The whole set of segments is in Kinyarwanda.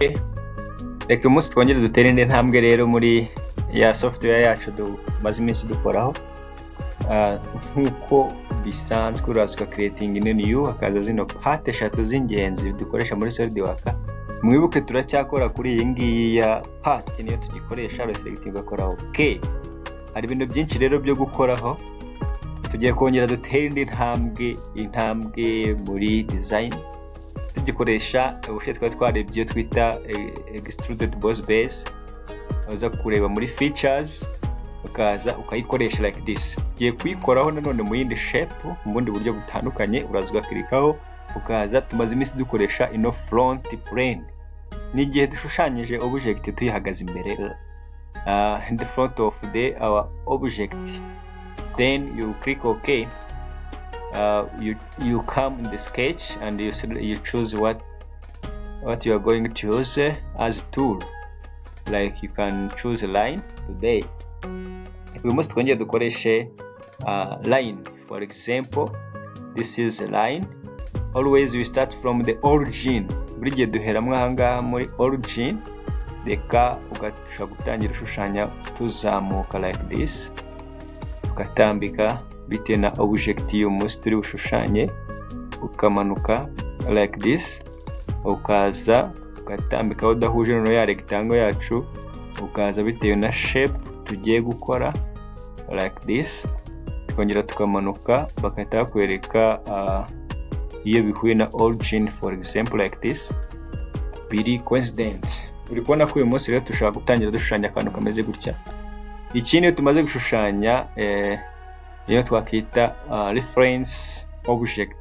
reka umunsi twongere dutere indi ntambwe rero muri ya software yacu dumaze iminsi dukoraho. Nk'uko bisanzwe uraza creating new hakaza zino part eshatu z'ingenzi dukoresha muri SolidWorks. Mwibuke turacyakora kuri iyi ngiyi ya part niyo tugikoresha selecting gakoraho. Okay, hari ibintu byinshi rero byo gukoraho. Tugiye kongera dutere indi intambwe muri design tugikoresha ubushe twarebye twita Extruded Boss base. Uza kureba muri features ukaza ukayikoresha like this. Giye kuyikoraho nanone mu yindi shape mu bundi buryo butandukanye. Uraza klikaho ukaza tumaze iminsi dukoresha ino front plane. Ni gihe dushushanyije object tuyihagaze imbere in the front of our object. Then you click OK. You come in the sketch and you choose what you are going to use as a tool. Like you can choose a line today. We must twongera dukoreshe line. For example, this is a line. Always we start from the origin. Buri gihe duheramwe ahangaha muri origin. Reka ugasha gutangira ushushanya tuzamuka like this. Ukatambika bite na object y'umunsi turi ushushanye. Ukamanuka like this. Ukaza ukatambika udahuje no ya rectangle yacu. Ukaza bitewe na shape tugiye gukora like this. Tukongera tukamanuka bakata kwereka iyo bihuye na origin, for example like this. Biri coincident. Uri kubona ko uyu munsi rero tushaka gutangira dushushanya akantu kameze gutya. Ikindi tumaze gushushanya iyo twakita reference object.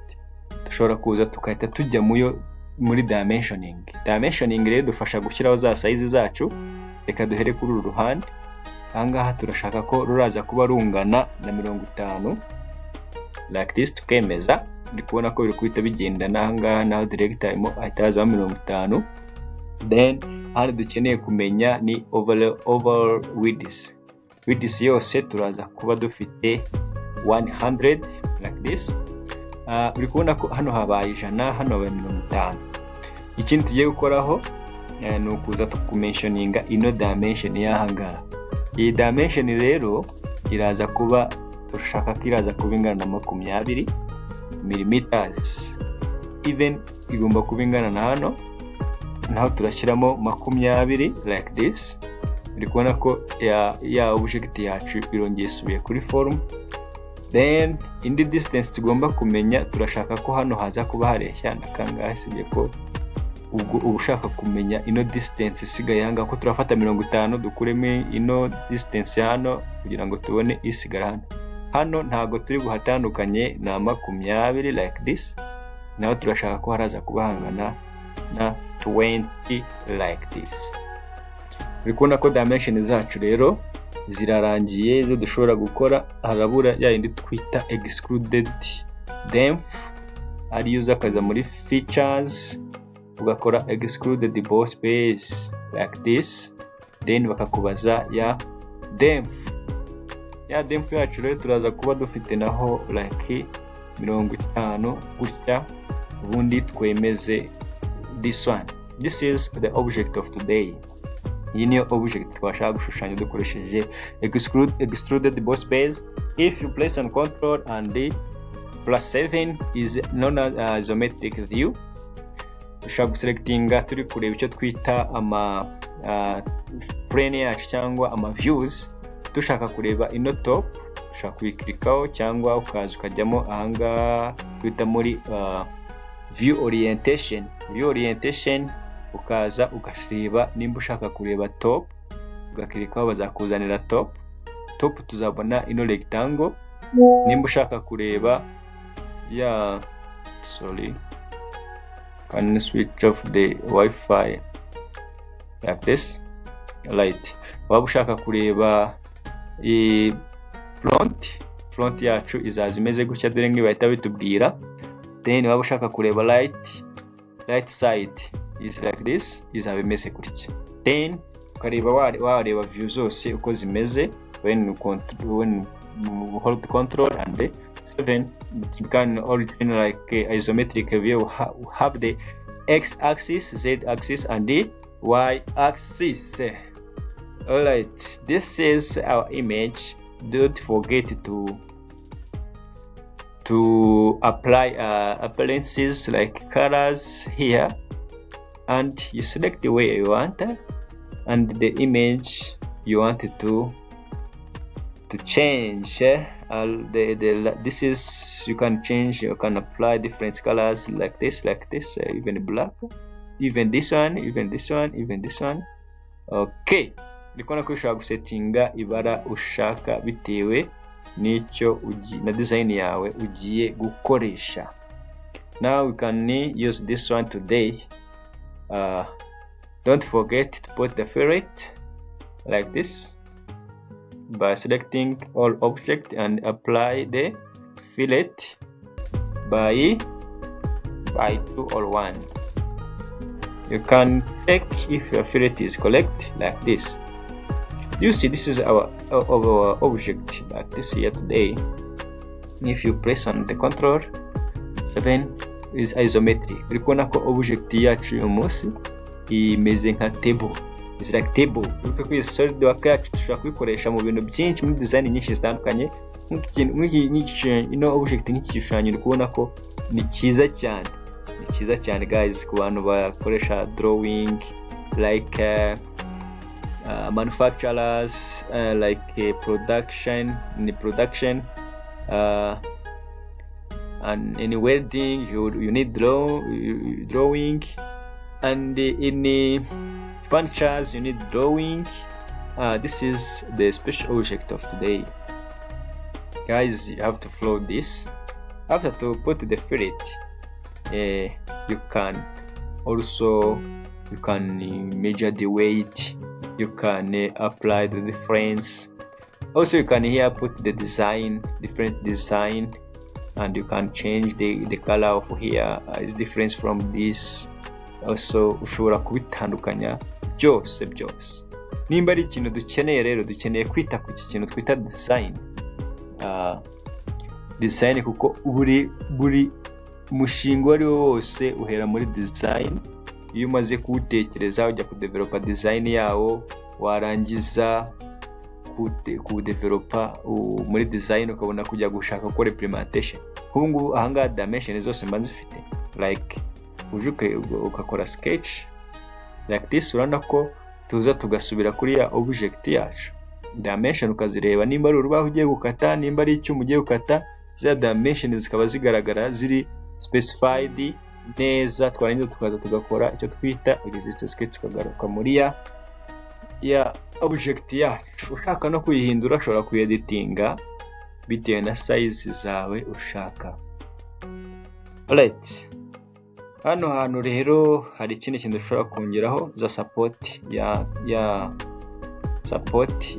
Dushobora kuza tukahita tujya muri dimensioning. Dimensioning rero dufasha gushyiraho za size zacu. Reka duhere kuri uru ruhande. Ahangaha turashaka ko ruraza kuba rungana na 50 like this. Tukemeza ndi kubona ko biri kwita bigendana ahangaha naho direct time ahitaza 50. Then hano dukeneye kumenya ni overall width yose turaza kuba dufite 100 like this. Uri kubona ko hano habaye 100, hano habaye 50. Ikindi tugiye gukoraho ni ukuza tukumentioninga ino dimension y'ahangaha. Iyi dimension rero iraza kuba turashaka ko iraza kuba ingana na 20 millimeters. Even igomba kuba ingana na hano naho turashyiramo 20 like this. Uri kubona ko ya object yacu irongeye isubiye kuri form. Then indi distance tugomba kumenya turashaka ko hano haza kuba hareshya nakangahe. Sibye ko ubwo ushaka kumenya ino distance isigaye hanga ko turafata 50 dukuremo ino distance hano kugira ngo tubone isigara hano ntago turi buhatandukanye na 20 like this. Naho turashaka ko haraza kuba hangana na 20 like this. Bikona ko dimension zacu rero zirarangiye zo dushobora gukora. Harabura ya indi twita extruded depth. Ari uza kaza muri features ugakora Extruded Boss base like this. Then bakakubaza ya depth. Ya depth yacu rero turaza kuba dufite naho like 50 gutya. Ubundi twemeze this one. This is the object of today. Iyi niyo object twashaka gushushanya dukoresheje Extruded Boss base. If you place on control and the +7 is known as isometric view. Dushaka selectinga turi kureba icyo twita ama plane yacu cyangwa ama views. Dushaka kureba ino top dushaka kuyikirikaho cyangwa ukaza ukajyamo ahanga twita muri view orientation. Ukaza ugashireba nimba ushaka kureba top ugakirikaho bazakuzanira top tuzabona ino rectangle. Nimba ushaka kureba can switch off the Wi-Fi like this light. Waba ushaka kureba front yacu izaza imeze gutya dore ngi bahita bitubwira. Then waba ushaka kureba right side is like this, izaba imeze gutya. Then ukareba wareba view zose uko zimeze when you hold control and the 7 it can origin like isometric view. Have the x-axis, z-axis and the y-axis. Alright, this is our image. Don't forget to apply appearances like colors here, and you select the way you want and the image you wanted to change. This is, you can change, you can apply different colors like this, even black, even this one, even this one, even this one. Okay, ndikubona ko ushaka gusettinga ibara ushaka bitewe n'icyo na design yawe ugiye gukoresha. Now we can use this one today. Don't forget to put the fillet like this by selecting all object and apply the fillet by 2 or 1. You can check if your fillet is correct like this. You see, this is our object like this here today. If you press on the control 7 is isometric. Urikubona ko object yacu uyu munsi imeze nka table. It's like table. Uko kuri SolidWorks yacu dushobora kubikoresha mu bintu byinshi, muri design nyinshi zitandukanye. Ino object nk'iki gishushanyo urikubona ko ni cyiza cyane. Ni cyiza cyane guys ku bantu bakoresha drawing like manufacturers, like production, and in welding you need drawing, and in furnitures you need drawing. This is the special object of today, guys. You have to follow this. After to put the fillet, you can also measure the weight. You can apply the difference. Also, you can here put the design, different design, and you can change the color of here is different from this. Also, ushobora kubitandukanya byose. Nimba ari ikintu dukeneye rero, dukeneye kwita ku kintu twita design. Design kuko buri mushinga wari wose uhera muri design. Iyo umaze kuwutekereza ujya kudevelopa design yawo, warangiza kudevelopa muri design ukabona kujya gushaka gukora implementation. Nk'ubu ngubu ahangaha dimension zose mba zifite, like uje ukakora sketch like this, urabona ko tuza tugasubira kuri ya object yacu, dimension ukazireba, nimba ari urubaho ugiye gukata, nimba ari icyuma ugiye gukata, za dimension zikaba zigaragara ziri specified neza. Twarangiza tukaza tugakora icyo twita exist sketch, tukagaruka muri ya object yacu. Ushaka no kuyihindura ushobora kuyeditinga bitewe na size zawe ushaka. Alright, hano hantu rero hari ikindi kintu ushobora kongeraho, za support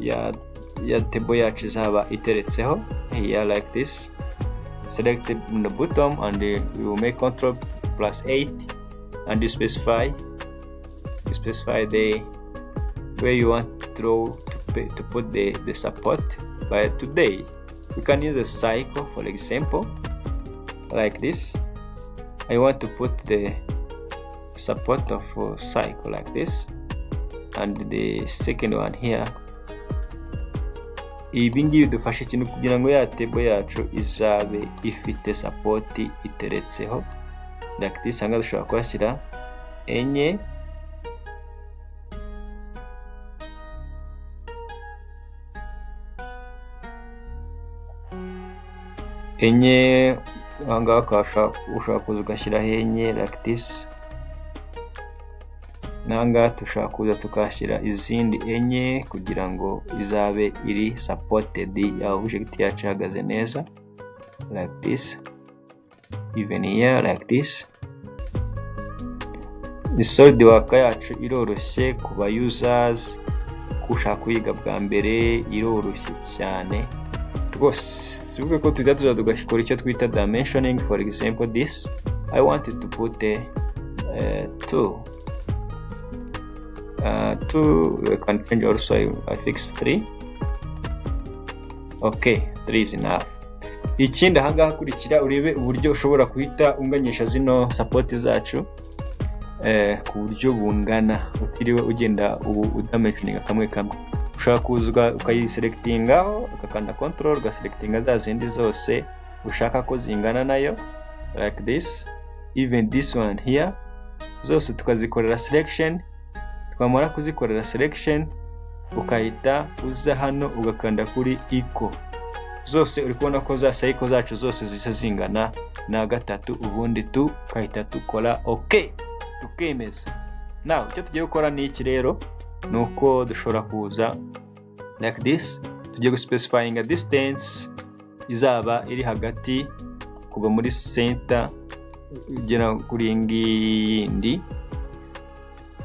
ya table yacu zaba iteretseho here like this. Select the bottom and you make control +8 and you specify the where you want to put the support. But today we can use a cycle, for example, like this. I want to put the support of a cycle like this, and the second one here. Ibi ngibi dufashe ikintu kugira ngo ya table yacu izabe ifite support iteretseho like this. Hanga dushobora kwashyira enye, hanga ushobora kuza ugashyiraho enye like this. Nanga dushobora kuza tukashyira izindi enye kugira ngo izabe iri supported, ya object yacu ihagaze neza like this. Even here like this. SolidWorks yacu iroroshye ku ba users, kushaka kuyiga bwa mbere iroroshye cyane rwose. Tuvuge ko tuza tugakora icyo twita dimensioning. For example, this I wanted to put 2. I can change also. I fix 3. Okay, 3 is enough. Ikindi ahangaha kurikira urebe uburyo ushobora kuhita unganyisha zino support zacu. ku buryo bungana, utiriwe ugenda udamentioninga kamwe kamwe. Ushaka kuza ukayiselectingaho, ukakanda control ugaselectinga za zindi zose ushaka ko zingana nayo, like this. Even this one here zose tukazikorera selection. Twamara kuzikorera selection, ukahita uza hano ugakanda kuri equal. Zose uri kubona ko za cycle zacu zose zisa zingana na gatatu, ubundi tukahita dukora okay, tukemeza. Now icyo tugiye gukora ni iki rero, nuko dushobora kuza like this. Tugiye guspecifying a distance izaba iri hagati kuva muri center ugera kuri ngindi.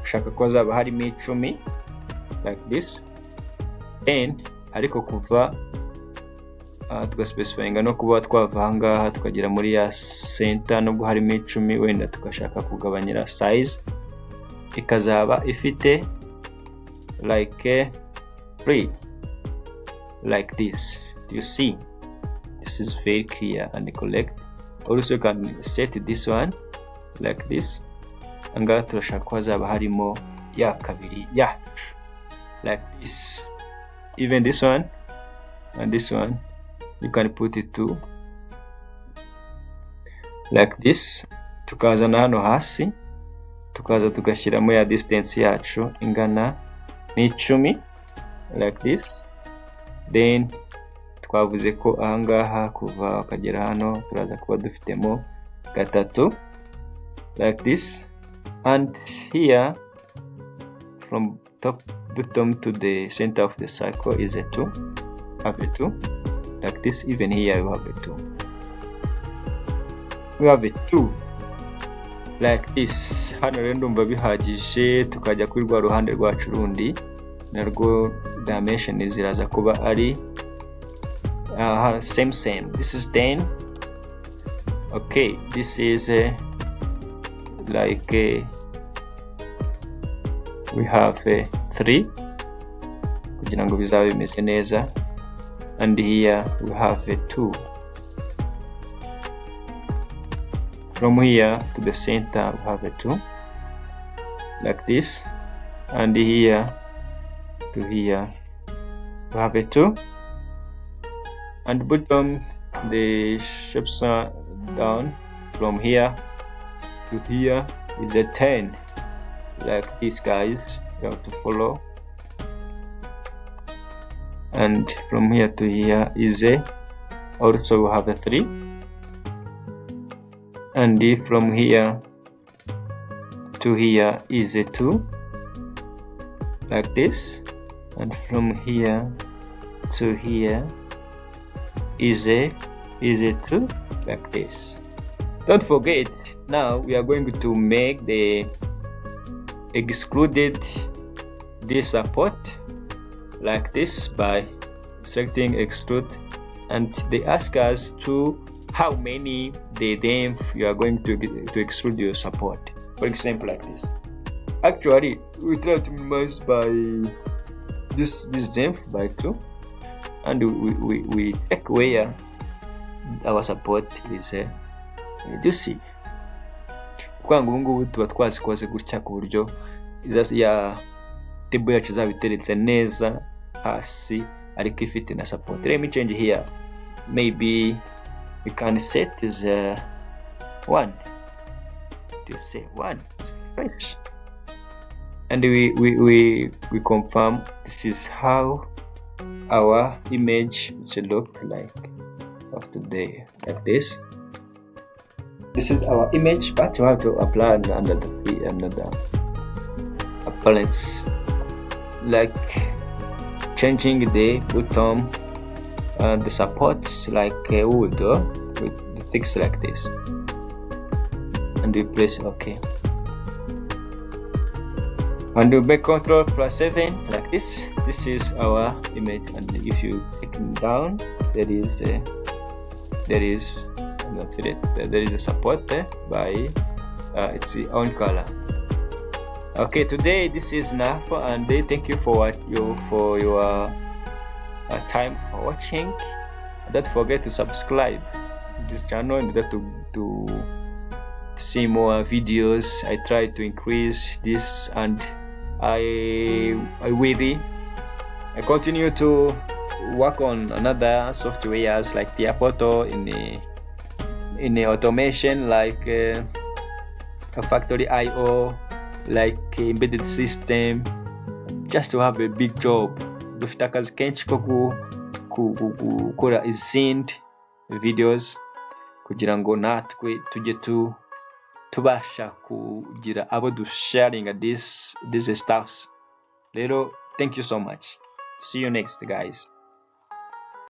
Ushaka ko zaba harimo 10 like this, and ariko kuva tugaspecifyinga no kuba twava ngaha tukagera muri ya center nubwo harimo 10, wenda tukashaka kugabanyira size ikazaba ifite like 3 like this. Do you see? This is very clear and correct. Also you can set this one like this. Anga turashaka ko hazaba harimo ya kabiri yacu like this. Even this one and this one you can put it to like this. Tukazana hano hasi tukaza tugashyiramo ya distance yacu ingana ni 10 like this. Then twavuze ko ahangaha kuva akagera hano turaza kuba dufitemo gatatu like this. And here from top bottom to the center of the circle is a 2. Have a 2 like this. Even here you have a 2. We have a 2 like this. Hano rero ndumva bihagije. Tukajya kuri rwa ruhande rwacu rundi, narwo dimension ziraza kuba ari same. This is 10. Okay, this is like we have 3 kugira ngo bizabe bimeze neza. And here we have a 2. From here to the center we have a 2 like this. And here to here we have a 2. And bottom the shapes are down. From here to here is a 10 like this, guys. You have to follow. And from here to here is a also we have a 3. And from here to here is a 2 like this. And from here to here is a 2 like this. Don't forget, now we are going to make the excluded this support like this by selecting extrude, and they ask us to how many the depth you are going to extrude your support. For example, like this. Actually, we try to minimize by this depth by 2, and we check where our support is. Do you see? Kwa ngo ngubu tuba twazikoze gutya ku buryo ya table yacu zabiteretse neza hasi ariko ifite na support. Let me change here. Maybe we can set is 1. Do you say 1? It's fresh. And we confirm this is how our image should look like after day like this. This is our image, but you have to apply another appearance, like changing the bottom and the supports like wood with the things like this, and we press OK. And we make Ctrl+7 like this. This is our image, and if you take it down, there is a support by its own color. Okay, today this is enough, and thank you for your time for watching. Don't forget to subscribe to this channel in order to see more videos. I try to increase this, and I continue to work on another softwares like the portal in the automation, like a factory IO, like embedded system, just to have a big job. Dufite akazi kenshi ko gukora izindi videos kugira ngo natwe tujye tubasha kugira abo sharing this stuffs. Rero, thank you so much. See you next, guys.